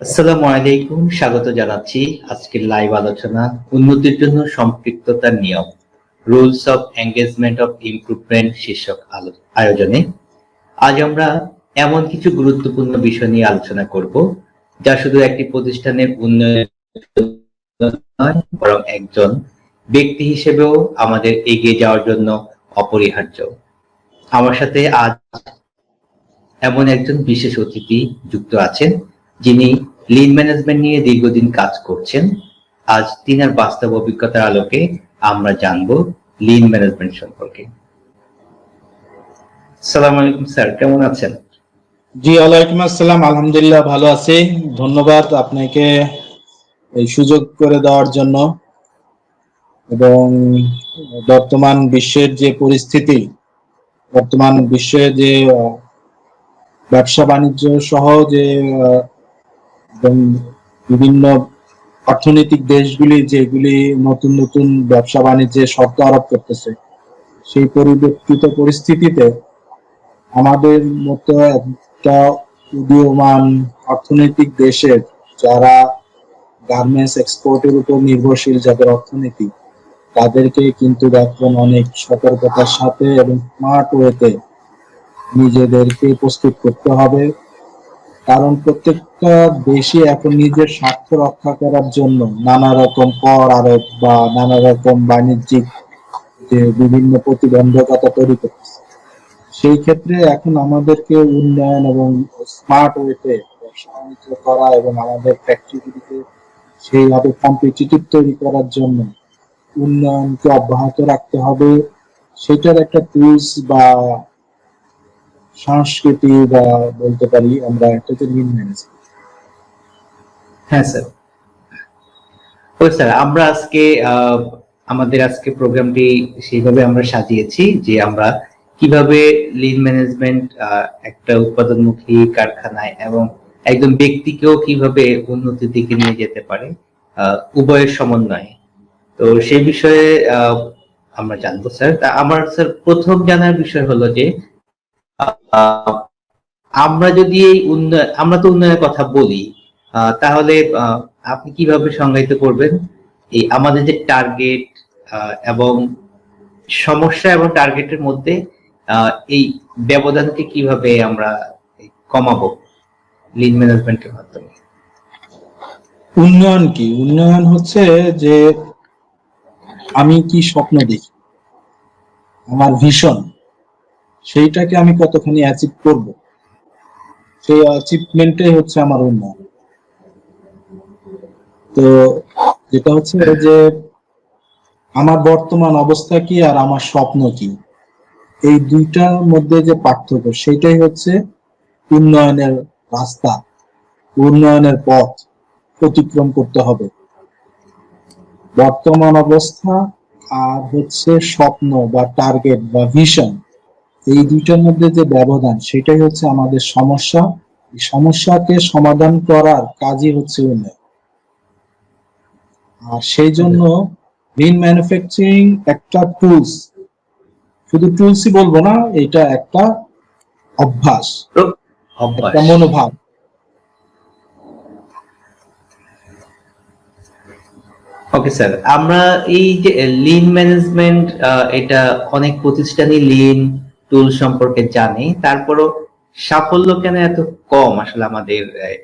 আসসালামু আলাইকুম, স্বাগত জানাচ্ছি আজকের লাইভ আলোচনা উন্নতির জন্য সম্পৃক্ততার নিয়ম, rules of engagement of improvement শীর্ষক আয়োজনে। আজ আমরা এমন কিছু গুরুত্বপূর্ণ বিষয় নিয়ে আলোচনা করব যা শুধু একটি প্রতিষ্ঠানের উন্নয়ন নয়, বরং একজন ব্যক্তি হিসেবেও আমাদের এগিয়ে যাওয়ার জন্য অপরিহার্য। আমার সাথে আজ এমন একজন বিশেষ অতিথি যুক্ত আছেন যিনি লিন ম্যানেজমেন্ট নিয়ে দীর্ঘদিন কাজ করছেন। আজ তিনার বাস্তব অভিজ্ঞতার আলোকে আমরা জানবো লিন ম্যানেজমেন্ট সম্পর্কে। আসসালামু আলাইকুম স্যার, কেমন আছেন? জি, ওয়ালাইকুম আসসালাম। আলহামদুলিল্লাহ ভালো আছি। ধন্যবাদ আপনাকে এই সুযোগ করে দেওয়ার জন্য। এবং বর্তমান বিশ্বের যে পরিস্থিতি, বর্তমান বিশ্বে যে ব্যবসা বাণিজ্য সহ যে এবং বিভিন্ন অর্থনৈতিক দেশগুলি যেগুলি নতুন নতুন ব্যবসা বাণিজ্যে শর্ত আরোপ করতেছে, সেই পরিবর্তিত পরিস্থিতিতে আমাদের মতো একটা উদীয়মান অর্থনৈতিক দেশের যারা গার্মেন্টস এক্সপোর্টের উপর নির্ভরশীল, যাদের অর্থনীতি, তাদেরকে কিন্তু এখন অনেক সতর্কতার সাথে এবং স্মার্ট ওয়েতে নিজেদেরকে প্রস্তুত করতে হবে। কারণ প্রত্যেকটা দেশই এখন নিজের স্বার্থ রক্ষা করার জন্য নানা রকম কর আরোপ বা নানা রকম বাণিজ্যিক যে বিভিন্ন প্রতিবন্ধকতা তৈরি করতেছে। সেই ক্ষেত্রে এখন আমাদেরকে উন্নয়ন এবং স্মার্ট ওয়েতে ব্যবসা বাণিজ্য করা এবং আমাদের ফ্যাক্টরিগুলিকে সেইভাবে কম্পিটিটিভ তৈরি করার জন্য উন্নয়নকে অব্যাহত রাখতে হবে। সেটার একটা টুলস বা সংস্কৃতি বা বলতে পারি আমরা এটাকে লিন ম্যানেজমেন্ট। হ্যাঁ স্যার। স্যার, আমরা আমাদের আজকে প্রোগ্রামটি সেইভাবে আমরা সাজিয়েছি যে আমরা কিভাবে লিন ম্যানেজমেন্ট একটা উৎপাদনমুখী কারখানায় এবং একজন ব্যক্তিকেও কিভাবে উন্নতির দিকে নিয়ে যেতে পারে, উভয়ের সমন্বয়ে। তো সেই বিষয়ে আমরা জানবো স্যার। তা আমার স্যার প্রথম জানার বিষয় হলো যে আমরা যদি এই আমরা তো উন্নয়নের কথা বলি, তাহলে আপনি কিভাবে সংজ্ঞায়িত করবেন এই আমাদের যে টার্গেট এবং সমস্যা এবং টার্গেটের মধ্যে এই ব্যবধানকে কিভাবে আমরা কমাবো লিন ম্যানেজমেন্টের মাধ্যমে? উন্নয়ন কি? উন্নয়ন হচ্ছে যে আমি কি স্বপ্ন দেখি, আমার ভিশন, সেইটাকে আমি কতখানি অ্যাচিভ করব, সেই অ্যাচিভমেন্টটাই হচ্ছে আমার উন্নয়ন। তো যেটা হচ্ছে যে আমার বর্তমান অবস্থা কি আর আমার স্বপ্ন কি, এই দুইটার মধ্যে যে পার্থক্য, সেটাই হচ্ছে উন্নয়নের রাস্তা, উন্নয়নের পথ অতিক্রম করতে হবে। বর্তমান অবস্থা আর হচ্ছে স্বপ্ন বা টার্গেট বা ভিশন, এই দুইটার মধ্যে যে ব্যবধান, সেটাই হচ্ছে আমাদের সমস্যা। এই সমস্যাকে সমাধান করার কাজই হচ্ছে উন্নয়ন। আর সেই জন্য লিন ম্যানুফ্যাকচারিং একটা টুলস, শুধু টুলসই বলবো না, এটা একটা অভ্যাস, একটা মনোভাব। ওকে স্যার, আমরা এই যে লিন ম্যানেজমেন্ট, এটা অনেক প্রতিষ্ঠানই লিন টুল সম্পর্কে জানে, তারপরও সাফল্য কেন এত কম আসলে আমাদের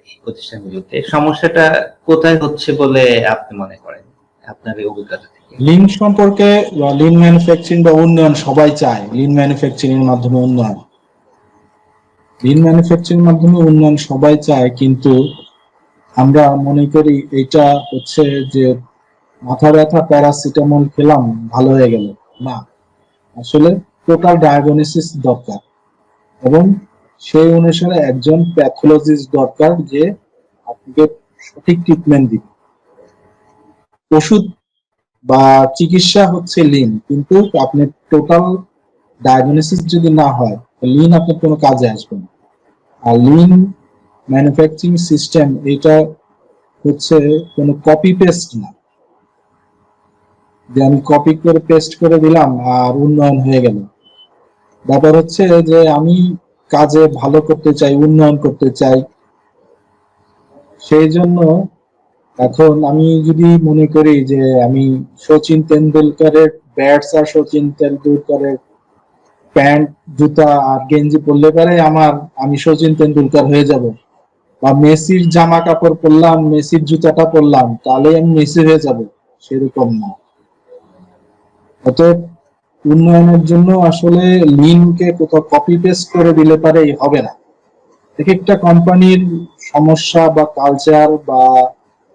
এই প্রতিষ্ঠানগুলোতে? সমস্যাটা কোথায় হচ্ছে বলে আপনি মনে করেন আপনার এই অভিজ্ঞতা থেকে? লিন সম্পর্কে বা লিন ম্যানুফ্যাকচারিং বা উন্নয়ন সবাই চায়, লিন ম্যানুফ্যাকচারিং এর মাধ্যমে উন্নয়ন, লিন ম্যানুফ্যাকচারিং মাধ্যমে উন্নয়ন সবাই চায়। কিন্তু আমরা মনে করি এটা হচ্ছে যে মাথা ব্যথা প্যারাসিটামল খেলাম ভালো হয়ে গেল না, আসলে টোটাল ডায়াগনোসিস দরকার এবং সেই অনুসারে একজন প্যাথোলজিস্ট দরকার যে আপনাকে সঠিক ট্রিটমেন্ট দিবে। ওষুধ বা চিকিৎসা হচ্ছে লিন, কিন্তু আপনার টোটাল ডায়াগনোসিস যদি না হয়, লিন আপনার কোনো কাজে আসবে না। আর লিন ম্যানুফ্যাকচারিং সিস্টেম এটা হচ্ছে কোনো কপি পেস্ট না, যে আমি কপি করে পেস্ট করে দিলাম আর উন্নয়ন হয়ে গেল। ব্যাপার হচ্ছে যে আমি কাজে ভালো করতে চাই, উন্নয়ন করতে চাই, সেই জন্য এখন আমি যদি মনে করি যে আমি সচিন তেন্ডুলকারের ব্যাটস আর সচিন তেন্ডুলকারের প্যান্ট জুতা আর গেঞ্জি পরলে পারে আমি সচিন তেন্ডুলকার হয়ে যাব, বা মেসির জামা কাপড় পরলাম, মেসির জুতাটা পরলাম, তাহলে আমি মেসি হয়ে যাব, সেরকম না। অতএব উন্নয়নের জন্য আসলে লিনকে কোথাও কপি পেস্ট করে দিলে পারে হবে না। এক একটা কোম্পানির সমস্যা বা কালচার বা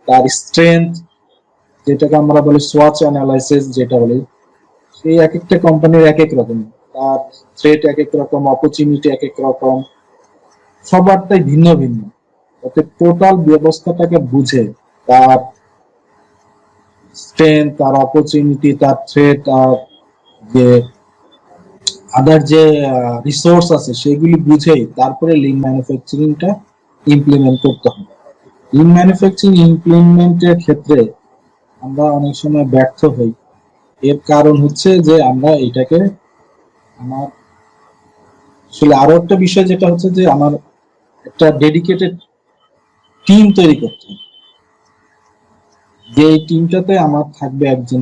তার স্ট্রেংথ, যেটাকে আমরা বলি সোয়াচ অ্যানালাইসিস যেটা বলি, সেই এক একটা কোম্পানির এক এক রকম, তার থ্রেট এক এক রকম, অপরচুনিটি এক এক রকম, সবারটাই ভিন্ন ভিন্ন। অর্থাৎ টোটাল ব্যবস্থাটাকে বুঝে তার স্ট্রেংথ, তার অপরচুনিটি, তার থ্রেট, আর যে আদার যে রিসোর্স আছে সেগুলি বুঝেই তারপরে লিন ম্যানুফ্যাকচারিংটা ইমপ্লিমেন্ট করতে হবে। লিন ম্যানুফ্যাকচারিং ইমপ্লিমেন্টের ক্ষেত্রে আমরা অনেক সময় ব্যর্থ হই। এর কারণ হচ্ছে যে আমরা এটাকে আমার আসলে আরো একটা বিষয় যেটা হচ্ছে যে আমার একটা ডেডিকেটেড টিম তৈরি করতে হবে, যে টিমটাতে আমার থাকবে একজন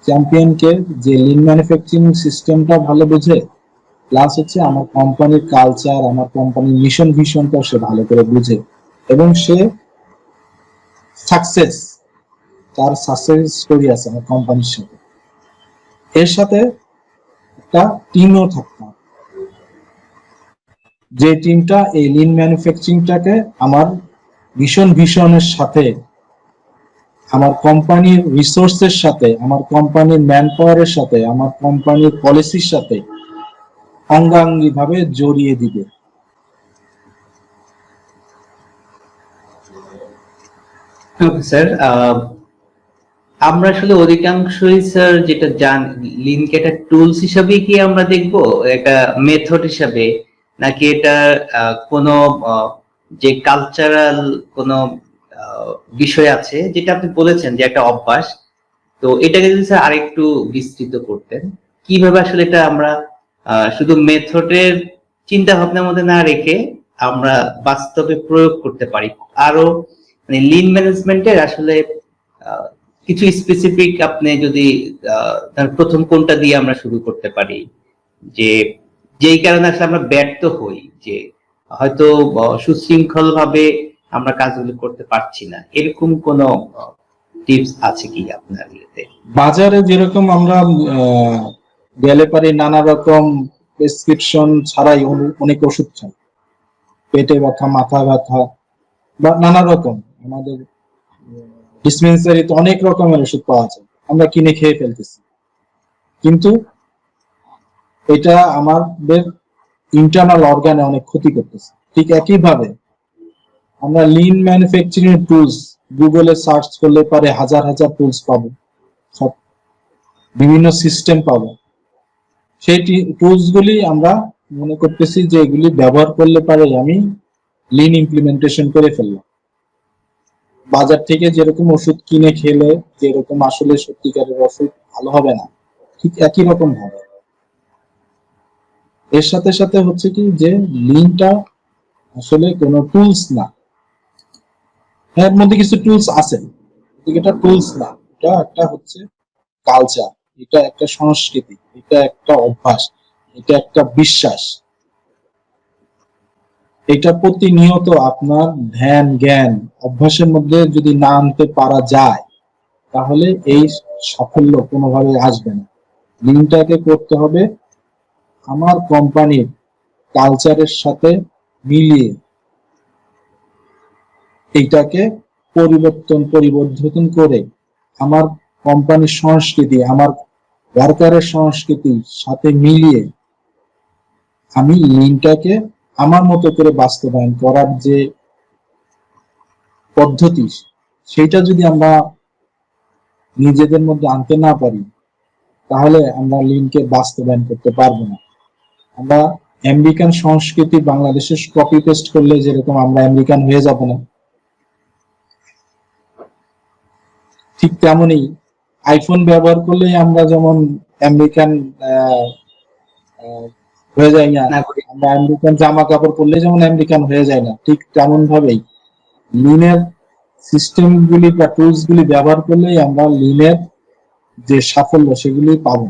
চ্যাম্পিয়নকে যে লিন ম্যানুফ্যাকচারিং সিস্টেমটা ভালো বুঝে, প্লাস হচ্ছে আমার কোম্পানির কালচার, আমার কোম্পানির মিশন ভিশনটা সে ভালো করে বুঝে, এবং সে সাকসেস, তার সাকসেস স্টোরি আছে আমার কোম্পানির সাথে। এর সাথে একটা টিমও থাকতে হবে, যে টিমটা এই লিন ম্যানুফ্যাকচারিংটাকে আমার ভিশনের সাথে, আমার কোম্পানির রিসোর্সের সাথে, আমার কোম্পানির ম্যান পাওয়ারের সাথে, আমার কোম্পানির পলিসির সাথে অঙ্গাঙ্গি ভাবে জড়িয়ে দিবে। স্যার, আমরা আসলে অধিকাংশই স্যার যেটা লিনকে একটা টুলস হিসাবে কি আমরা দেখবো, একটা মেথড হিসাবে, নাকি এটা কোনো যে কালচারাল কোনো বিষয় আছে, যেটা আপনি বলেছেন যে একটা অভ্যাস, তো এটাকে যদি স্যার আরেকটু বিস্তৃত করতেন, কিভাবে আসলে এটা আমরা শুধু মেথডের চিন্তা ভাবনার মধ্যে না রেখে আমরা বাস্তবে প্রয়োগ করতে পারি। আরো মানে লিন ম্যানেজমেন্টের আসলে কিছু স্পেসিফিক আপনি যদি তার প্রথম কোনটা দিয়ে আমরা শুরু করতে পারি, যে যেই কারণে আসলে আমরা ব্যর্থ হই, যে হয়তো সুশৃঙ্খল ভাবে আমরা কাজগুলো করতে পারছি না, এরকম কোন টিপস আছে কি আপনার ইয়েতে? বাজারে যেরকম আমরা গেলে পারি নানা রকম প্রেসক্রিপশন ছাড়াই অনেক ওষুধ খাই, পেটে ব্যথা, মাথা ব্যথা, বা নানা রকম আমাদের ডিসপেন্সারিতে অনেক রকমের ওষুধ পাওয়া যায়, আমরা কিনে খেয়ে ফেলতেছি, কিন্তু এটা আমাদের ইন্টারনাল অর্গানে অনেক ক্ষতি করতেছে। ঠিক একইভাবে আমরা লিন ম্যানুফ্যাকচারিং টুলস গুগলে সার্চ করলে পারে হাজার হাজার টুলস পাবো, সব বিভিন্ন সিস্টেম পাবো। সেই টুলস গুলি আমরা মনে করতেছি যে এগুলি ব্যবহার করলে পারে আমি লিন ইমপ্লিমেন্টেশন করে ফেললাম। বাজার থেকে যেরকম ওষুধ কিনে খেলে যেরকম আসলে সত্যিকারের ওষুধ ভালো হবে না, ঠিক একই রকম হবে। এর সাথে সাথে হচ্ছে কি যে লিনটা আসলে কোনো টুলস না, এর মধ্যে কিছু টুলস আছে, এটা টুলস না, এটা একটা হচ্ছে কালচার, এটা একটা সংস্কৃতি, এটা একটা অভ্যাস, এটা একটা বিশ্বাস। এটা প্রতিনিয়ত আপনার ধ্যান জ্ঞান অভ্যাসের মধ্যে যদি না আনতে পারা যায়, তাহলে এই সাফল্য কোনোভাবে আসবে না। লিঙ্কটাকে করতে হবে আমার কোম্পানির কালচারের সাথে মিলিয়ে, এইটাকে পরিবর্তন করে আমার কোম্পানির সংস্কৃতি, আমার ওয়ার্কারের সংস্কৃতির সাথে মিলিয়ে আমি লিনটাকে আমার মতো করে বাস্তবায়ন করার যে পদ্ধতি, সেটা যদি আমরা নিজেদের মধ্যে আনতে না পারি, তাহলে আমরা লিনকে বাস্তবায়ন করতে পারবো না। আমরা আমেরিকান সংস্কৃতি বাংলাদেশে কপি পেস্ট করলে যেরকম আমরা আমেরিকান হয়ে যাব না, ঠিক তেমনই আইফোন ব্যবহার করলেই আমরা যেমন আমেরিকান হয়ে যায় না, আমরা আমেরিকান জামা কাপড় পরলে যেমন আমেরিকান হয়ে যায় না, ঠিক তেমন ভাবেই লিনের সিস্টেমগুলি বা টুলস গুলি ব্যবহার করলেই আমরা লিনের যে সাফল্য সেগুলি পাবো।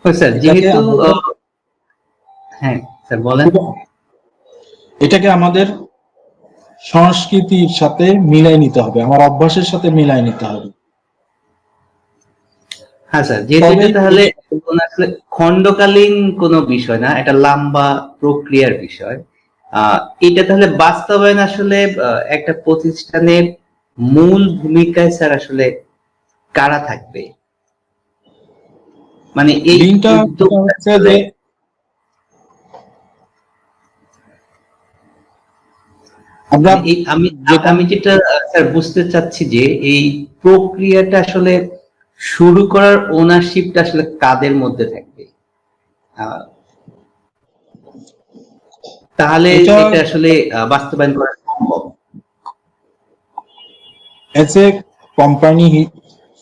স্যার এটাকে যেহেতু আমাদের হ্যাঁ স্যার বলেন। এটাকে আমাদের সংস্কৃতির সাথে মিলাই নিতে হবে, আমার অভ্যাসের সাথে মিলাই নিতে হবে। হ্যাঁ স্যার, যেহেতু এটা তবেই তাহলে কোনো আসলে খণ্ডকালীন কোনো বিষয় না, এটা লম্বা প্রক্রিয়ার বিষয়। এটা তাহলে বাস্তবায়ন আসলে একটা প্রতিষ্ঠানের মূল ভূমিকায় স্যার আসলে কারা থাকবে? মানে এই লিনটা উদ্যোগটা হচ্ছে আসলে যে আমরা মানে এই আমি যেটা আমি যেটা স্যার বুঝতে চাচ্ছি যে এই প্রক্রিয়াটা আসলে শুরু করার ওনারশিপটা আসলে কাদের মধ্যে থাকবে? আহ, তাহলে এটা এটা আসলে বাস্তবায়ন করা সম্ভব। এজ এ কোম্পানি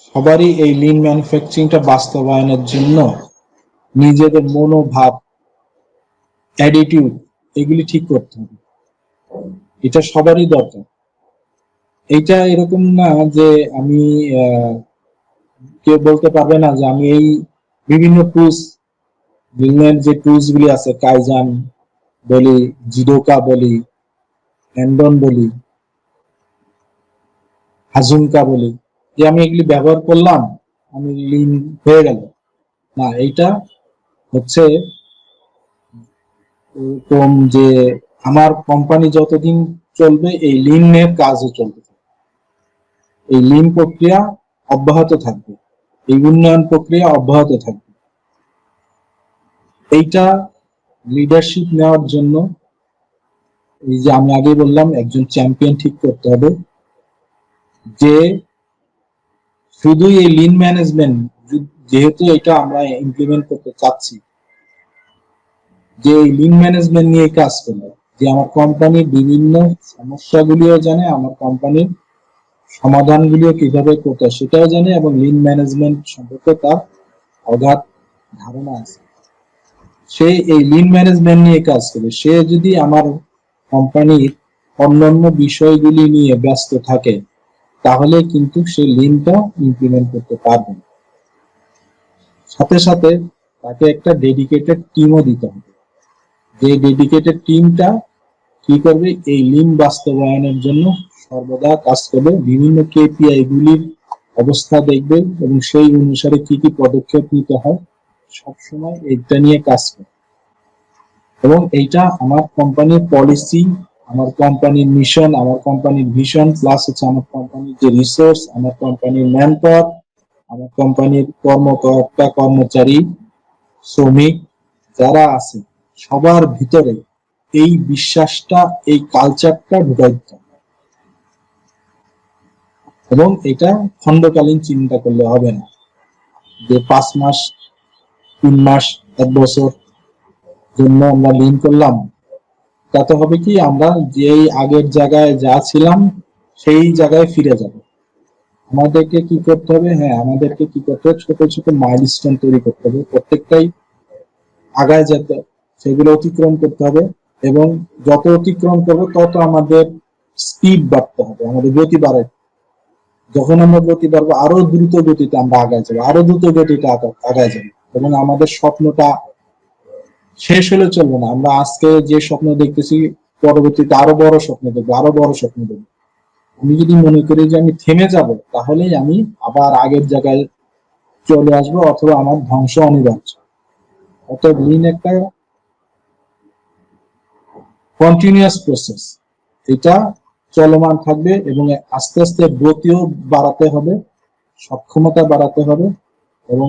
সবারই এই লিন ম্যানুফ্যাকচারিংটা বাস্তবায়নের জন্য নিজেদের মনোভাব, অ্যাটিটিউড এগুলি ঠিক করতে হবে। এটা সবারই দরকার। এইটা এরকম না যে আমি কেউ বলতে পারবে না যে আমি এই বিভিন্ন টুলস, লিনের যে টুলস গুলি আছে, কাইজান বলি, জিডোকা বলি, হ্যান্ডন বলি, হাজুমকা বলি, যে আমি এগুলি ব্যবহার করলাম আমি লিন হয়ে গেল না। এইটা হচ্ছে এরকম যে আমার কোম্পানি যতদিন চলবে এই লিনের কাজও চলবে, এই লিন প্রক্রিয়া অব্যাহত থাকবে, এই উন্নয়ন প্রক্রিয়া অব্যাহত থাকবে। এইটা লিডারশিপ নেওয়ার জন্য এই যে আমি আগে বললাম একজন চ্যাম্পিয়ন ঠিক করতে হবে, যে শুধুই এই লিন ম্যানেজমেন্ট, যেহেতু এটা আমরা ইমপ্লিমেন্ট করতে চাচ্ছি, যে এই লিন ম্যানেজমেন্ট নিয়ে কাজ করবে, যে আমার কোম্পানির বিভিন্ন সমস্যাগুলিও জানে, আমার কোম্পানির সমাধানগুলিও কিভাবে করতে হয় সেটাও জানে, এবং লিন ম্যানেজমেন্ট সম্পর্কে তার অগাধ ধারণা আছে। সে এই লিন ম্যানেজমেন্ট নিয়ে কাজ করবে। সে যদি আমার কোম্পানির অন্যান্য বিষয়গুলি নিয়ে ব্যস্ত থাকে তাহলে কিন্তু সে লিনটা ইমপ্লিমেন্ট করতে পারবে না। সাথে সাথে তাকে একটা ডেডিকেটেড টিমও দিতে হবে, যে ডেডিকেটেড টিমটা কি করবে, এই লিন বাস্তবায়নের জন্য সর্বদা কাজ করবে, বিভিন্ন কেপিআই গুলির অবস্থা দেখবে এবং সেই অনুসারে কি কি পদক্ষেপ নিতে হয় সবসময় এইটা নিয়ে কাজ করবে। এবং এইটা আমার কোম্পানির পলিসি, আমার কোম্পানির মিশন, আমার কোম্পানির ভিশন, প্লাস হচ্ছে আমার কোম্পানির যে রিসোর্স, আমার কোম্পানির ম্যান পাওয়ার, আমার কোম্পানির কর্মকর্তা কর্মচারী শ্রমিক যারা আছে সবার ভিতরে এই বিশ্বাসটা, এই কালচারটা ঢুকাই দিতে হবে। এবং এটা খণ্ডকালীন চিন্তা করলে হবে না যে 5 মাস 3 মাস 1 বছর জন্য আমরা লিন করলাম, তাতে হবে কি আমরা যেই আগের জায়গায় যা ছিলাম সেই জায়গায় ফিরে যাব। আমাদেরকে কি করতে হবে, হ্যাঁ আমাদেরকে কি করতে হবে, ছোট ছোট মাইলস্টোন তৈরি করতে হবে, প্রত্যেকটাই আগায় যেতে, সেগুলো অতিক্রম করতে হবে। এবং যত অতিক্রম করবো তত আমাদের স্পিড বাড়তে হবে, আমাদের গতি বাড়ায়। যখন আমরা গতি বাড়বো আরো দ্রুত গতিতে আমরা আগায় যাবো, আরো দ্রুত গতিতে আগায় যাবো। এবং আমাদের স্বপ্নটা শেষ হলে চলবে না, আমরা আজকে যে স্বপ্ন দেখতেছি পরবর্তীতে আরো বড় স্বপ্ন দেখবো, আরো বড় স্বপ্ন দেখবো। আমি যদি মনে করি যে আমি থেমে যাব তাহলেই আমি আবার আগের জায়গায় চলে আসবো, অথবা আমার ধ্বংস অনিবার্য। অতএব লিন একটা কন্টিনিউয়াস প্রসেস, এটা চলমান থাকবে এবং আস্তে আস্তে গতিও বাড়াতে হবে, সক্ষমতা বাড়াতে হবে, এবং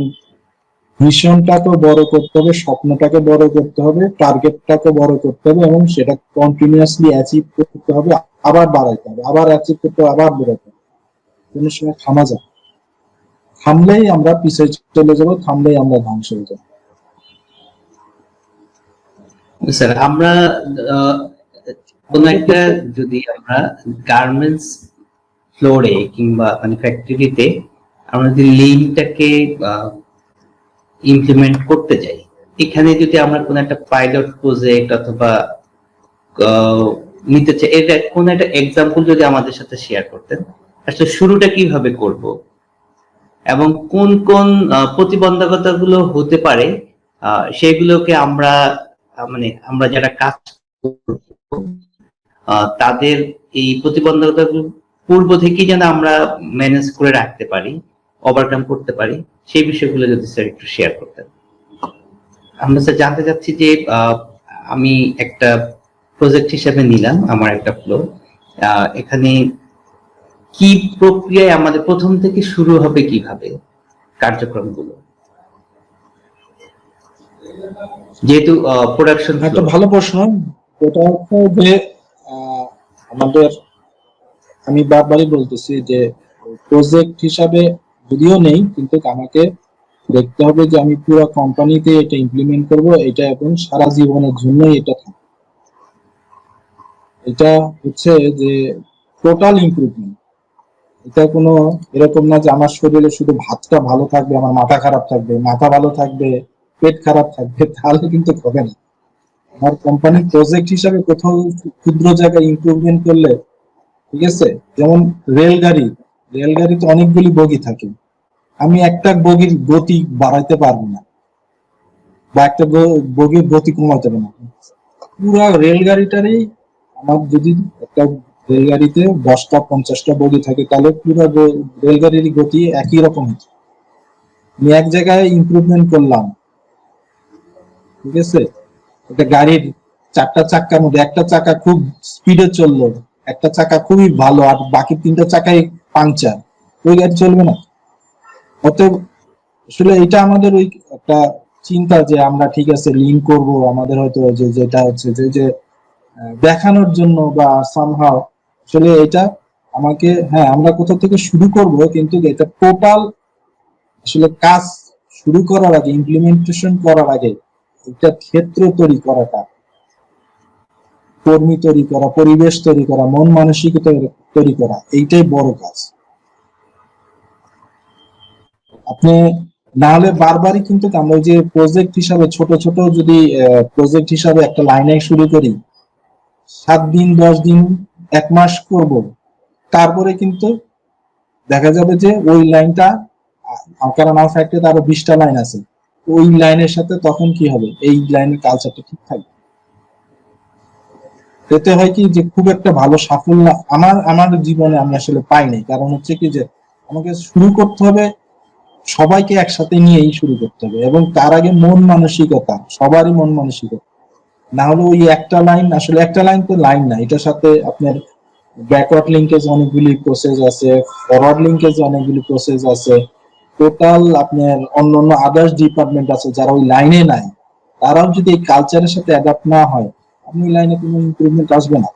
মিশনটাকে বড় করতে হবে, স্বপ্নটাকে বড় করতে হবে, টার্গেটটাকে বড় করতে হবে, এবং সেটা কন্টিনিউয়াসলি অ্যাচিভ করতে হবে, আবার বাড়াইতে হবে, আবার অ্যাচিভ করতে হবে, আবার বেরোতে হবে। কোনো সময় থামা যায়, থামলেই আমরা পিছিয়ে চলে যাবো, থামলেই আমরা ধ্বংস হয়ে যাবো। স্যার আমরা কোন একটা যদি আমরা গার্মেন্টস ফ্লোরে কিংবা মানে ফ্যাক্টরিতে আমরা যদি লিনটাকে ইমপ্লিমেন্ট করতে যাই, এখানে যদি আমরা কোন একটা পাইলট প্রজেক্ট অথবা নিতে চাই, এটা কোন একটা এক্সাম্পল যদি আমাদের সাথে শেয়ার করতেন, আসলে শুরুটা কিভাবে করব এবং কোন কোন প্রতিবন্ধকতা গুলো হতে পারে, সেগুলোকে আমরা মানে আমরা যারা কাজ করব তাদের এই প্রতিবন্ধকতা পূর্ব থেকেই যেন আমরা ম্যানেজ করে রাখতে পারি, ওভারকাম করতে পারি, সেই বিষয়গুলো যদি স্যার একটু শেয়ার করতেন। আমরা স্যার জানতে চাচ্ছি যে আমি একটা প্রজেক্ট হিসেবে নিলাম আমার একটা ফ্লো, এখানে কি প্রক্রিয়ায় আমাদের প্রথম থেকে শুরু হবে, কিভাবে কার্যক্রমগুলো, যেহেতু প্রোডাকশন। একটা ভালো প্রশ্ন। এটা হচ্ছে যে আমাদের, আমি বারবারই বলতেছি যে প্রজেক্ট হিসাবে যদিও নেই, কিন্তু আমাকে দেখতে হবে যে আমি পুরো কোম্পানিতে এটা ইমপ্লিমেন্ট করব, এটা এবং সারা জীবনের জন্যই এটা থাকবে। এটা হচ্ছে যে টোটাল ইমপ্রুভমেন্ট। এটা কোনো এরকম না যে আমার শরীরে শুধু ভাতটা ভালো থাকবে, আমার মাথা খারাপ থাকবে, মাথা ভালো থাকবে, পেট খারাপ থাকবে, তাহলে কিন্তু হবে না। আমার কোম্পানি প্রজেক্ট হিসাবে কোথাও ক্ষুদ্র জায়গায় ইমপ্রুভমেন্ট করলে, ঠিক আছে, যেমন রেলগাড়িতে অনেকগুলি বগি থাকে, আমি একটা বগির গতি বাড়াইতে পারবো না, বা একটা বগির গতি কমাতে পারবো না। পুরা রেলগাড়িটারই আমার যদি একটা রেলগাড়িতে 10টা 50টা বগি থাকে, তাহলে পুরো রেলগাড়ির গতি একই রকম হচ্ছে। আমি এক জায়গায় ইমপ্রুভমেন্ট করলাম, ঠিক আছে, একটা গাড়ির 4টা চাক্কার মধ্যে একটা চাকা খুব স্পিডে চললো, একটা চাকা খুবই ভালো, আর বাকি 3টা চাকাই পাংচার, ওই গাড়ি চলবে না। অতএব আসলে এটা আমাদের ওই একটা চিন্তা যে আমরা ঠিক আছে লিন করব, আমাদের হয়তো যে যেটা হচ্ছে যে দেখানোর জন্য বা সামহাও, আসলে এটা আমাকে, হ্যাঁ আমরা কোথা থেকে শুরু করব, কিন্তু এটা টোটাল আসলে কাজ শুরু করার আগে, ইমপ্লিমেন্টেশন করার আগে একটা ক্ষেত্র তৈরি করাটা, কর্মী তৈরি করা, পরিবেশ তৈরি করা, মন মানসিকতা তৈরি করা, এইটাই বড় কাজ। আপনি না হলে বারবারই কিন্তু আমরা যে প্রজেক্ট হিসাবে ছোট ছোট যদি প্রজেক্ট হিসাবে একটা লাইনে শুরু করি, 7 দিন 10 দিন 1 মাস করব, তারপরে কিন্তু দেখা যাবে যে ওই লাইনটা, কারণ আমার ফ্যাক্টরিতে আরো 20টা লাইন আছে, ওই লাইনের সাথে তখন কি হবে, এই লাইনের কালচারটা ঠিক থাকবে। এতে হয় কি যে খুব একটা ভালো সাফল্য আমার জীবনে আমি আসলে পাইনি, কারণ হচ্ছে কি যে আমাকে শুরু করতে হবে, সবাইকে একসাথে নিয়েই শুরু করতে হবে, এবং তার আগে মন মানসিকতা, সবারই মন মানসিকতা। না হলে ওই একটা লাইন, আসলে একটা লাইন তো লাইন না, এটার সাথে আপনার ব্যাকওয়ার্ড লিঙ্কেজ অনেকগুলি প্রসেস আছে, ফরওয়ার্ড লিঙ্কেজ অনেকগুলি প্রসেস আছে, টোটাল আপনার অন্য অন্য আদার্স ডিপার্টমেন্ট আছে যারা ওই লাইনে নাই, তারাও যদি এই কালচারের সাথে অ্যাডাপ্ট না হয়, আপনি ওই লাইনে কোনো ইমপ্রুভমেন্ট আসবে না।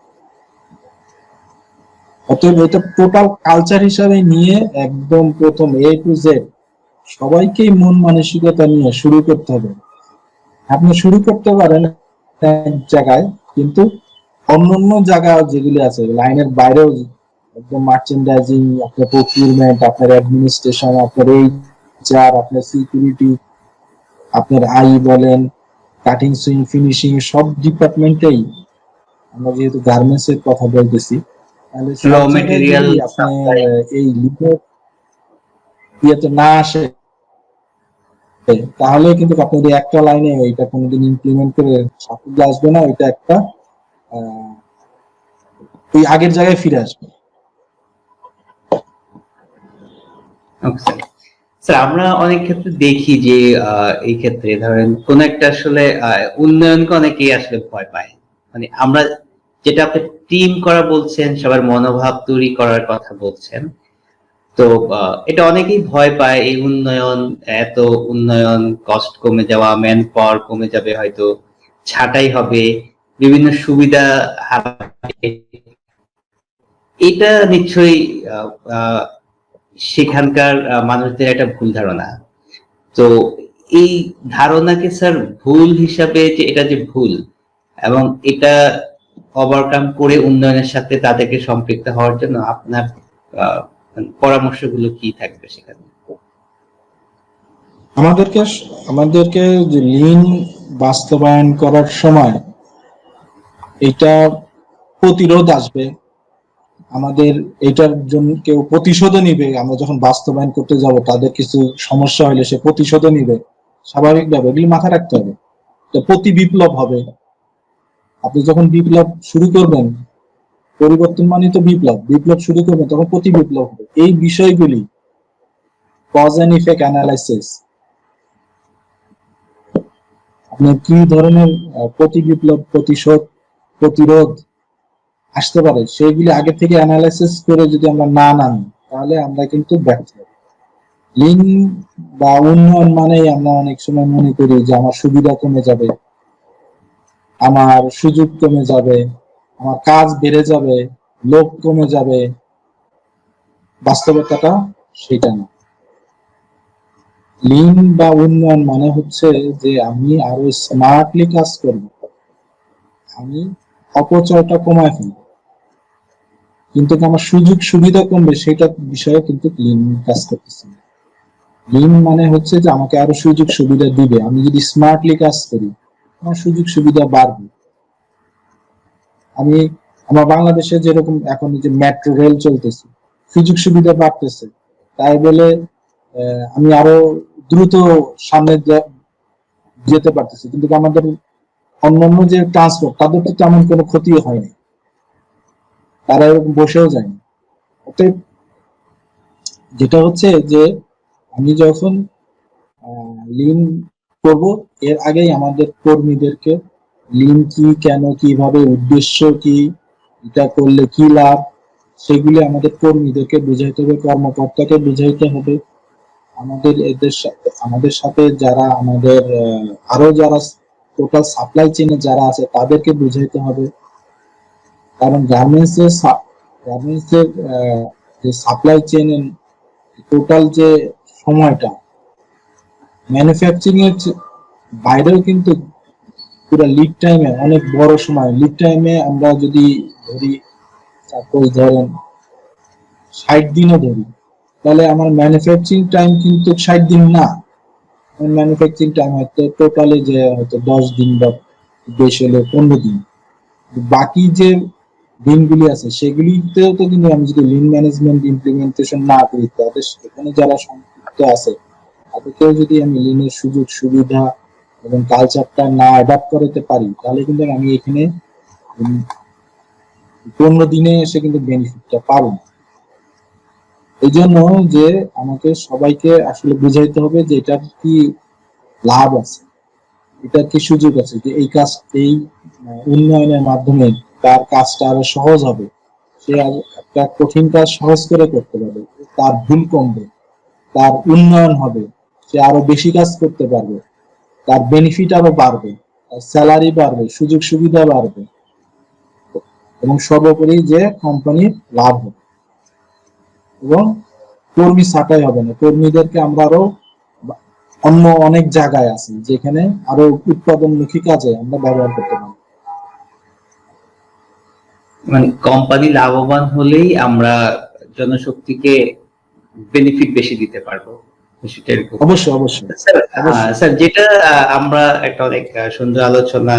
অতএব এটা টোটাল কালচার হিসাবে নিয়ে একদম প্রথম A to Z সবাইকেই মন মানসিকতা নিয়ে শুরু করতে হবে। আপনি শুরু করতে পারেন এক জায়গায়, কিন্তু অন্যান্য জায়গা যেগুলি আছে লাইনের বাইরেও, একদম মার্চেন্ডাইজিং, আপনার প্রকিউরমেন্ট, আপনার অ্যাডমিনিস্ট্রেশন, আপনার HR, আপনার সিকিউরিটি, আপনার বলেন, কাটিং সুইং, ফিনিশিং, সব ডিপার্টমেন্টেই, আমরা যেহেতু গার্মেন্টস এর কথা বলতেছি, তাহলে র সব জায়গায় মেটেরিয়াল যদি আপনি সাপ্লাই। এই লিডার ইয়েতে না আসে, তাহলে কিন্তু আপনি যদি একটা লাইনে এটা কোনোদিন ইমপ্লিমেন্ট করে সাফল্য আসবে না, এটা একটা ওই আগের জায়গায় ফিরে আসবে। স্যার আমরা অনেক ক্ষেত্রে দেখি যে এই ক্ষেত্রে ধরেন কোন একটা আসলে উন্নয়নকে অনেকেই আসলে ভয় পায়, মানে আমরা যেটা আপনি টিম করা বলছেন, সবার মনোভাব তৈরি করার কথা বলছেন, তো এটা অনেকেই ভয় পায়, এই উন্নয়ন, এত উন্নয়ন, কস্ট কমে যাওয়া, ম্যান পাওয়ার কমে যাবে, হয়তো ছাঁটাই হবে, বিভিন্ন সুবিধা হারাবে, এটা নিশ্চয়ই সেখানকার মানুষদের একটা ভুল ধারণা। তো এই ধারণাকে স্যার ভুল হিসাবে, যে এটা যে ভুল এবং এটা ওভারকাম করে উন্নয়নের সাথে তাদেরকে সম্পৃক্ত হওয়ার জন্য আপনার পরামর্শগুলো কি থাকবে সেখানে? আমাদেরকে আমাদেরকে যে লিন বাস্তবায়ন করার সময় এটা প্রতিরোধ আসবে, আমাদের এটার জন্য কেউ প্রতিশোধও নিবে। আমরা যখন বাস্তবায়ন করতে যাব, তাদের কিছু সমস্যা হলে সে প্রতিশোধও নিবে স্বাভাবিকভাবে, এগুলি মাথায় রাখতে হবে। তো প্রতি বিপ্লব হবে, আপনি যখন বিপ্লব শুরু করবেন, পরিবর্তন মানে তো বিপ্লব, বিপ্লব শুরু করবেন তখন প্রতি বিপ্লব হবে। এই বিষয়গুলি কজ এন্ড ইফেক্ট অ্যানালাইসিস, আপনার কি ধরনের প্রতি বিপ্লব, প্রতিশোধ, প্রতিরোধ আসতে পারে, সেইগুলি আগে থেকে অ্যানালাইসিস করে যদি আমরা না নামি, তাহলে আমরা কিন্তু ব্যর্থ হব। লিন বা উন্নয়ন মানেই আমরা অনেক সময় মনে করি যে আমার সুবিধা কমে যাবে, আমার সুযোগ কমে যাবে, আমার কাজ বেড়ে যাবে, লোক কমে যাবে। বাস্তবতাটা সেটা না। লিন বা উন্নয়ন মানে হচ্ছে যে আমি আরো স্মার্টলি কাজ করব, আমি অপচয়টা কমায় ফেলব, কিন্তু আমার সুযোগ সুবিধা কমবে সেটা বিষয়ে কিন্তু লিন কাজ করতেছে না। লিন মানে হচ্ছে যে আমাকে আরো সুযোগ সুবিধা দিবে, আমি যদি স্মার্টলি কাজ করি আমার সুযোগ সুবিধা বাড়বে। আমি আমার বাংলাদেশে যেরকম এখন যে মেট্রো রেল চলতেছে, সুযোগ সুবিধা বাড়তেছে, তাই বলে আমি আরো দ্রুত সামনে যেতে পারতেছি, কিন্তু আমাদের অন্যান্য যে ট্রান্সপোর্ট তাদের তো তেমন কোনো ক্ষতি হয়নি, তারা এরকম বসেও যায়নি। অতএব যেটা হচ্ছে যে আমি যখন লিন করব, এর আগেই আমাদের কর্মীদেরকে লিন কি, কেন, কিভাবে, উদ্দেশ্য কি, এটা করলে কি লাভ, সেগুলি আমাদের কর্মীদেরকে বুঝাইতে হবে, কর্মকর্তাকে বুঝাইতে হবে, আমাদের সাথে যারা আমাদের আরো যারা টোটাল সাপ্লাই চেনে যারা আছে তাদেরকে বুঝাইতে হবে। কারণ গার্মেন্টস এর যে সাপ্লাই চেন টোটাল যে সময়টা, ম্যানুফ্যাকচারিং এর বাইরেও কিন্তু পুরো লিড টাইমে অনেক বড় সময়। লিড টাইমে আমরা যদি ধরি, সাপোজ ধরেন 60 দিনও ধরি, তাহলে আমার ম্যানুফ্যাকচারিং টাইম কিন্তু 60 দিন না, ম্যানুফ্যাকচারিং টাইম হয়তো টোটালি যে হয়তো 10 দিন বা বেশি হলে 15 দিন। বাকি যে দিনগুলি আছে সেগুলিতেও তো কিন্তু আমি যদি লিন ম্যানেজমেন্ট ইমপ্লিমেন্টেশন না করি, তাদের এখানে যারা সম্পৃক্ত আছে তাদেরকেও যদি আমি লিনের সুযোগ সুবিধা এবং কালচারটা না অ্যাডাপ্ট করতে পারি, তাহলে কিন্তু আমি এখানে 15 দিনে এসে কিন্তু বেনিফিটটা পাবো না। এই জন্য যে আমাকে সবাইকে আসলে বুঝাইতে হবে যে এটার কি লাভ আছে, এটার কি সুযোগ আছে, যে এই কাজ, এই উন্নয়নের মাধ্যমে তার কাজটা আরো সহজ হবে, সে একটা কঠিন কাজ সহজ করে করতে পারবে, তার ভুল কমবে, তার উন্নয়ন হবে, সে আরো বেশি কাজ করতে পারবে, তার বেনিফিট আরো বাড়বে, তার স্যালারি বাড়বে, সুযোগ সুবিধা বাড়বে, এবং সর্বোপরি যে কোম্পানির লাভ হবে, এবং কর্মী ছাঁটাই হবে না। কর্মীদেরকে আমরা আরো অন্য অনেক জায়গায় আছে যেখানে আরো উৎপাদনমুখী কাজে আমরা ব্যবহার করতে পারি। মানে কোম্পানি লাভবান হলেই আমরা জনশক্তিকে বেনিফিট বেশি দিতে পারবো, সেটা এরকম। অবশ্যই অবশ্যই স্যার যেটা আমরা একটা অনেক সুন্দর আলোচনা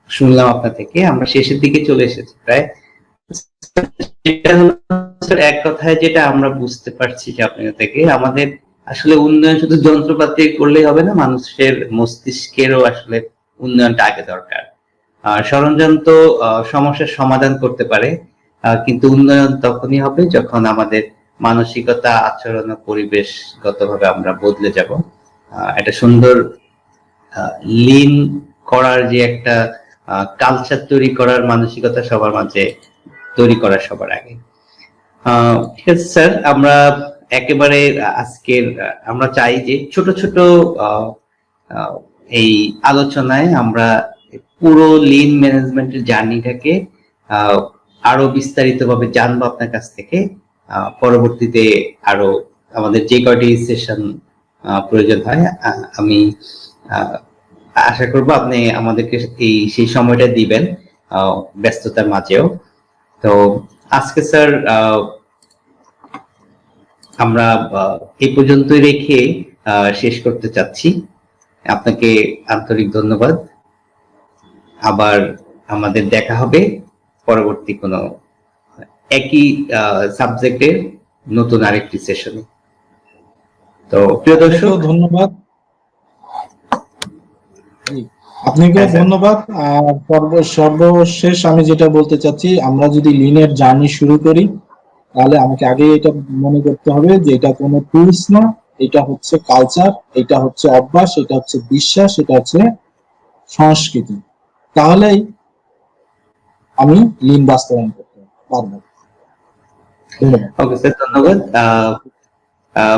শুনলাম আপনার থেকে, আমরা শেষের দিকে চলে এসেছি প্রায়। যেটা হলো স্যার, এক কথায় যেটা আমরা বুঝতে পারছি যে আপনার থেকে, আমাদের আসলে উন্নয়ন শুধু যন্ত্রপাতি করলেই হবে না, মানুষের মস্তিষ্কেরও আসলে উন্নয়নটা আগে দরকার। সরঞ্জাম তো সমস্যার সমাধান করতে পারে, কিন্তু উন্নয়ন তখনই হবে যখন আমাদের মানসিকতা, আচরণ ও পরিবেশগতভাবে আমরা বদলে যাব। একটা সুন্দর লিন করার যে একটা কালচার তৈরি করার মানসিকতা সবার মাঝে তৈরি করা সবার আগে। ঠিক আছে স্যার, আমরা একেবারে আজকের আমরা চাই যে ছোট ছোট এই আলোচনায় আমরা পুরো লিন ম্যানেজমেন্টের জার্নিটাকে আরো বিস্তারিত ভাবে জানবো আপনার কাছ থেকে। পরবর্তীতে আরো আমাদের যে কয়টি সেশন প্রয়োজন হয়, আমি আশা করব আপনি আমাদেরকে সেই সময়টা দিবেন ব্যস্ততার মাঝেও। তো আজকে স্যার আমরা এই পর্যন্তই রেখে শেষ করতে চাচ্ছি। আপনাকে আন্তরিক ধন্যবাদ। আবার আমাদের দেখা হবে পরবর্তী কোনো একই সাবজেক্টের নতুন আরেকটি সেশনে। তো প্রিয় দর্শক, ধন্যবাদ। আপনাকে হ্যাঁ, স্যার। ধন্যবাদ। আর সর্বশেষ আমি যেটা বলতে চাচ্ছি, আমরা যদি লিনের জার্নি শুরু করি, তাহলে আমাকে আগে এটা মনে করতে হবে যে এটা কোনো টুলস না, এটা হচ্ছে কালচার, এটা হচ্ছে অভ্যাস, এটা হচ্ছে বিশ্বাস, এটা হচ্ছে সংস্কৃতি। তাহলেই আমি লিন বাস্তবায়ন করতে পারবো। ধন্যবাদ। ওকে স্যার, ধন্যবাদ।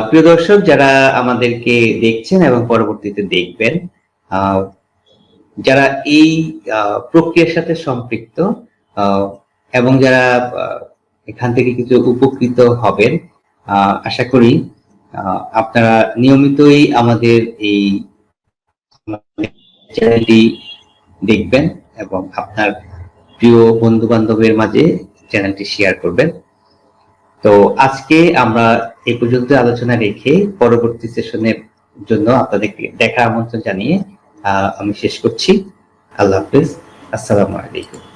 প্রিয় দর্শক, যারা আমাদেরকে দেখছেন এবং পরবর্তীতে দেখবেন, যারা এই প্রক্রিয়ার সাথে সম্পৃক্ত এবং যারা এখান থেকে কিছু উপকৃত হবেন, আশা করি আপনারা নিয়মিতই আমাদের এই চ্যানেলটি দেখবেন এবং আপনার প্রিয় বন্ধু বান্ধবের মাঝে চ্যানেলটি শেয়ার করবেন। তো আজকে আমরা এই পর্যন্ত আলোচনা রেখে পরবর্তী সেশনের জন্য আপনাদেরকে দেখা আমন্ত্রণ জানিয়ে আমি শেষ করছি। আল্লাহ হাফেজ, আসসালামু আলাইকুম।